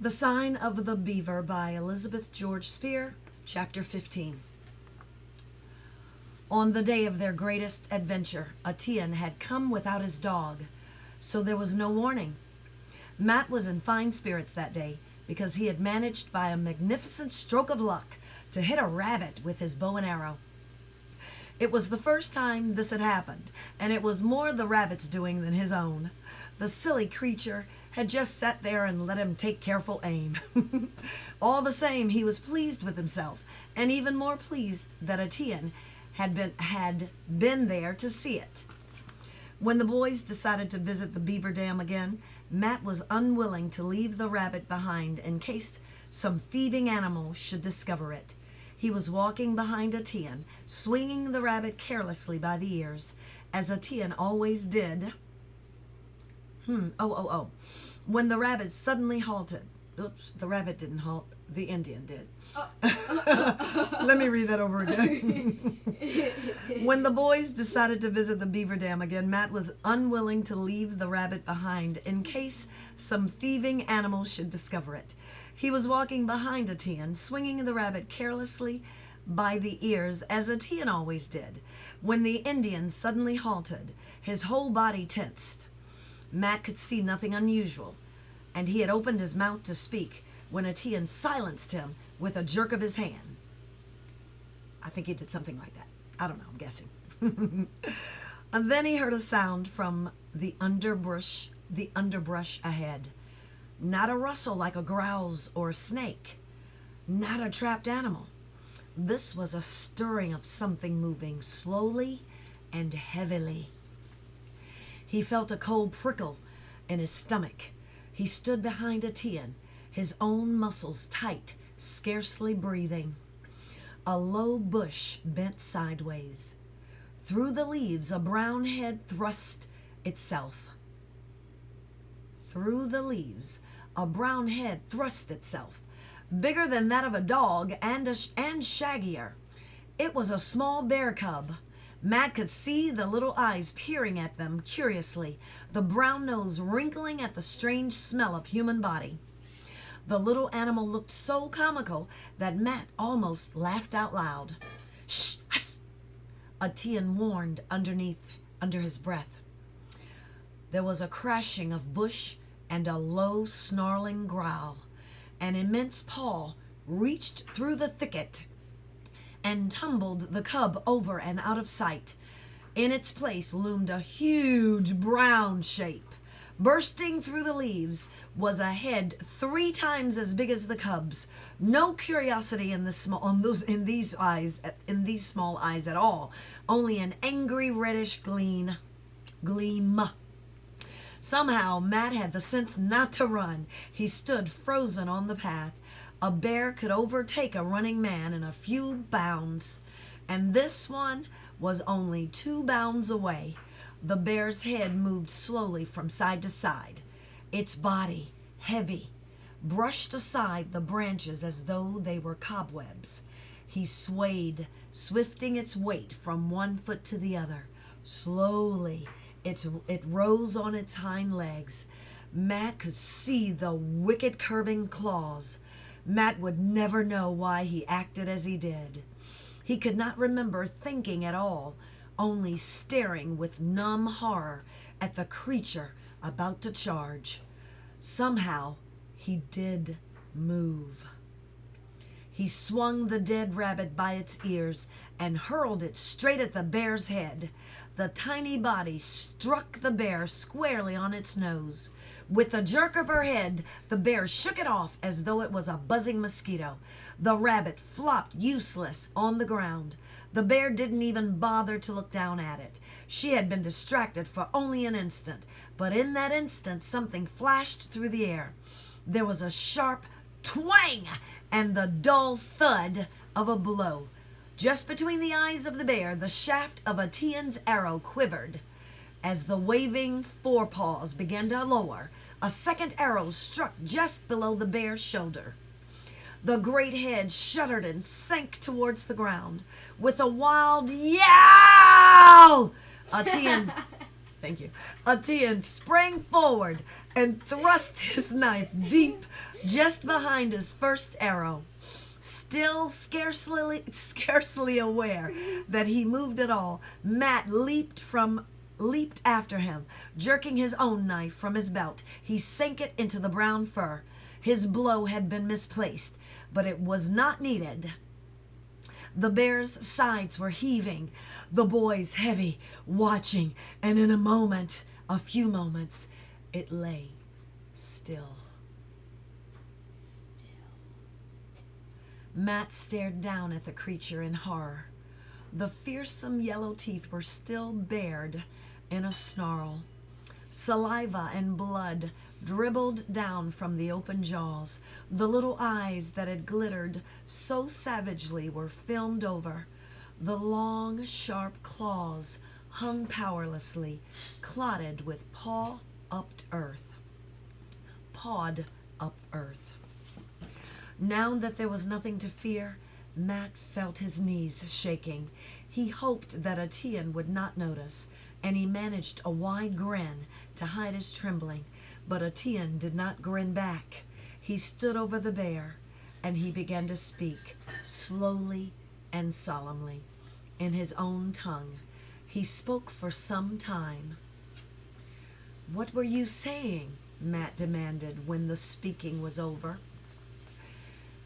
The Sign of the Beaver by Elizabeth George Speare, Chapter 15. On the day of their greatest adventure, Atian had come without his dog, so there was no warning. Matt was in fine spirits that day because he had managed by a magnificent stroke of luck to hit a rabbit with his bow and arrow. It was the first time this had happened, and it was more the rabbit's doing than his own. The silly creature had just sat there and let him take careful aim. All the same, he was pleased with himself, and even more pleased that Atian had been there to see it. When the boys decided to visit the beaver dam again, Matt was unwilling to leave the rabbit behind in case some thieving animal should discover it. He was walking behind Atian, swinging the rabbit carelessly by the ears, as Atian always did. When the rabbit suddenly halted. Oops, the rabbit didn't halt. The Indian did. Let me read that over again. When the boys decided to visit the beaver dam again, Matt was unwilling to leave the rabbit behind in case some thieving animal should discover it. He was walking behind Atian, swinging the rabbit carelessly by the ears, as Atian always did. When the Indian suddenly halted, his whole body tensed. Matt could see nothing unusual, and he had opened his mouth to speak when Atian silenced him with a jerk of his hand. I think he did something like that. I don't know, I'm guessing. And then he heard a sound from the underbrush ahead. Not a rustle like a grouse or a snake. Not a trapped animal. This was a stirring of something moving slowly and heavily. He felt a cold prickle in his stomach. He stood behind Atian, his own muscles tight, scarcely breathing. A low bush bent sideways. Through the leaves, a brown head thrust itself. Bigger than that of a dog and shaggier. It was a small bear cub. Matt could see the little eyes peering at them curiously, the brown nose wrinkling at the strange smell of human body. The little animal looked so comical that Matt almost laughed out loud. "Shh! Huss!" Atian warned under his breath. There was a crashing of bush and a low snarling growl. An immense paw reached through the thicket and tumbled the cub over and out of sight. In its place loomed a huge brown shape. Bursting through the leaves was a head 3 times as big as the cub's. No curiosity in these small eyes at all. Only an angry reddish gleam. Somehow Matt had the sense not to run. He stood frozen on the path. A bear could overtake a running man in a few bounds, and this one was only 2 bounds away. The bear's head moved slowly from side to side. Its body, heavy, brushed aside the branches as though they were cobwebs. He swayed, swifting its weight from one foot to the other. Slowly, it rose on its hind legs. Matt could see the wicked curving claws. Matt would never know why he acted as he did. He could not remember thinking at all, only staring with numb horror at the creature about to charge. Somehow, he did move. He swung the dead rabbit by its ears and hurled it straight at the bear's head. The tiny body struck the bear squarely on its nose. With a jerk of her head, the bear shook it off as though it was a buzzing mosquito. The rabbit flopped useless on the ground. The bear didn't even bother to look down at it. She had been distracted for only an instant, but in that instant something flashed through the air. There was a sharp twang and the dull thud of a blow. Just between the eyes of the bear, the shaft of Atian's arrow quivered. As the waving forepaws began to lower, a second arrow struck just below the bear's shoulder. The great head shuddered and sank towards the ground. With a wild yowl, Atian Thank you. Atian sprang forward and thrust his knife deep just behind his first arrow. Still scarcely aware that he moved at all, Matt leaped after him, jerking his own knife from his belt. He sank it into the brown fur. His blow had been misplaced, but it was not needed. The bear's sides were heaving, the boys heavy, watching, and in a few moments, it lay still. Matt stared down at the creature in horror. The fearsome yellow teeth were still bared in a snarl. Saliva and blood dribbled down from the open jaws. The little eyes that had glittered so savagely were filmed over. The long, sharp claws hung powerlessly, clotted with pawed up earth. Now that there was nothing to fear, Matt felt his knees shaking. He hoped that Atian would not notice, and he managed a wide grin to hide his trembling. But Atian did not grin back. He stood over the bear, and he began to speak, slowly and solemnly, in his own tongue. He spoke for some time. "What were you saying?" Matt demanded when the speaking was over.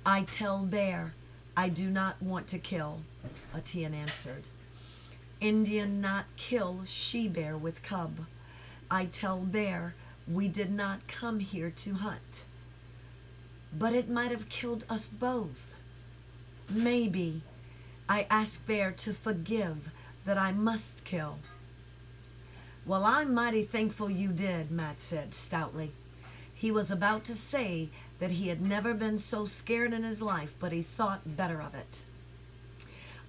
"I tell bear I do not want to kill," Atian answered. "Indian not kill she-bear with cub. I tell bear we did not come here to hunt. But it might have killed us both. Maybe. I ask bear to forgive that I must kill." "Well, I'm mighty thankful you did," Matt said stoutly. He was about to say that he had never been so scared in his life, but he thought better of it.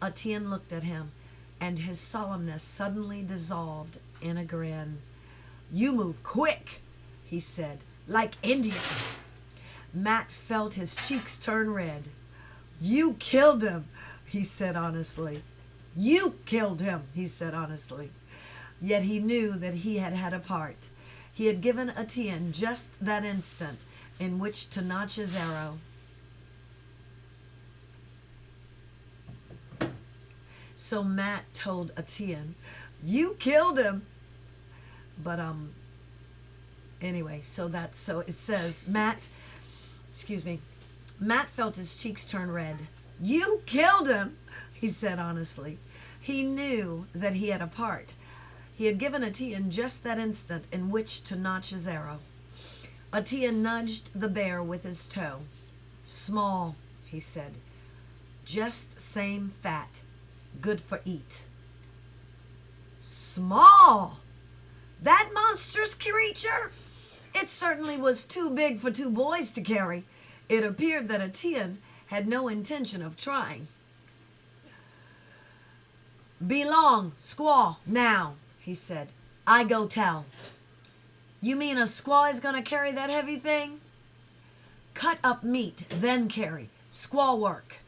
Atian looked at him, and his solemnness suddenly dissolved in a grin. "You move quick," he said, "like Indian." Matt felt his cheeks turn red. "You killed him," he said honestly. "You killed him," he said honestly. Yet he knew that he had had a part. He had given Atian just that instant in which to notch his arrow. So Matt told Atian, "You killed him." But anyway, so it says Matt felt his cheeks turn red. "You killed him," he said honestly. He knew that he had a part. He had given Atian just that instant in which to notch his arrow. Atian nudged the bear with his toe. "Small," he said. "Just same fat. Good for eat." Small! That monstrous creature? It certainly was too big for two boys to carry. It appeared that Atian had no intention of trying. "Belong, squaw, now," he said. "I go tell." "You mean a squaw is going to carry that heavy thing?" "Cut up meat, then carry. Squaw work,"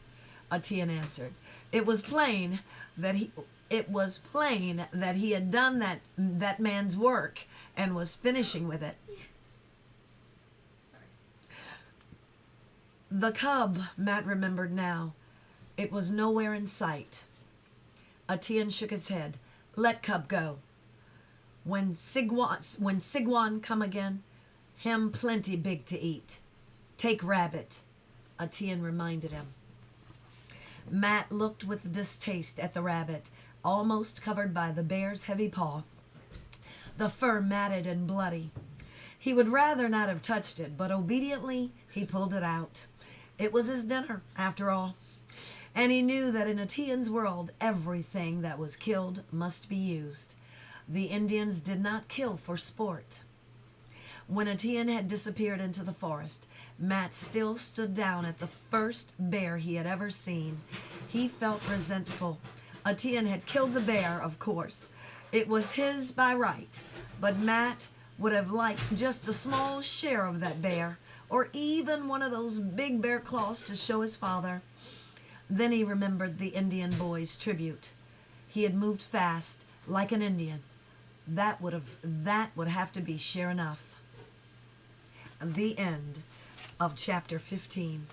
Atian answered. It was plain that he had done that man's work and was finishing with it. The cub, Matt remembered now. It was nowhere in sight. Atian shook his head. "Let cub go. When Sigwan come again, him plenty big to eat. Take rabbit," Atian reminded him. Matt looked with distaste at the rabbit, almost covered by the bear's heavy paw, the fur matted and bloody. He would rather not have touched it, but obediently he pulled it out. It was his dinner, after all. And he knew that in Atian's world, everything that was killed must be used. The Indians did not kill for sport. When Atian had disappeared into the forest, Matt still stood down at the first bear he had ever seen. He felt resentful. Atian had killed the bear, of course. It was his by right, but Matt would have liked just a small share of that bear, or even one of those big bear claws to show his father. Then he remembered the Indian boy's tribute. He had moved fast, like an Indian, that would have to be sure enough. The end of chapter 15.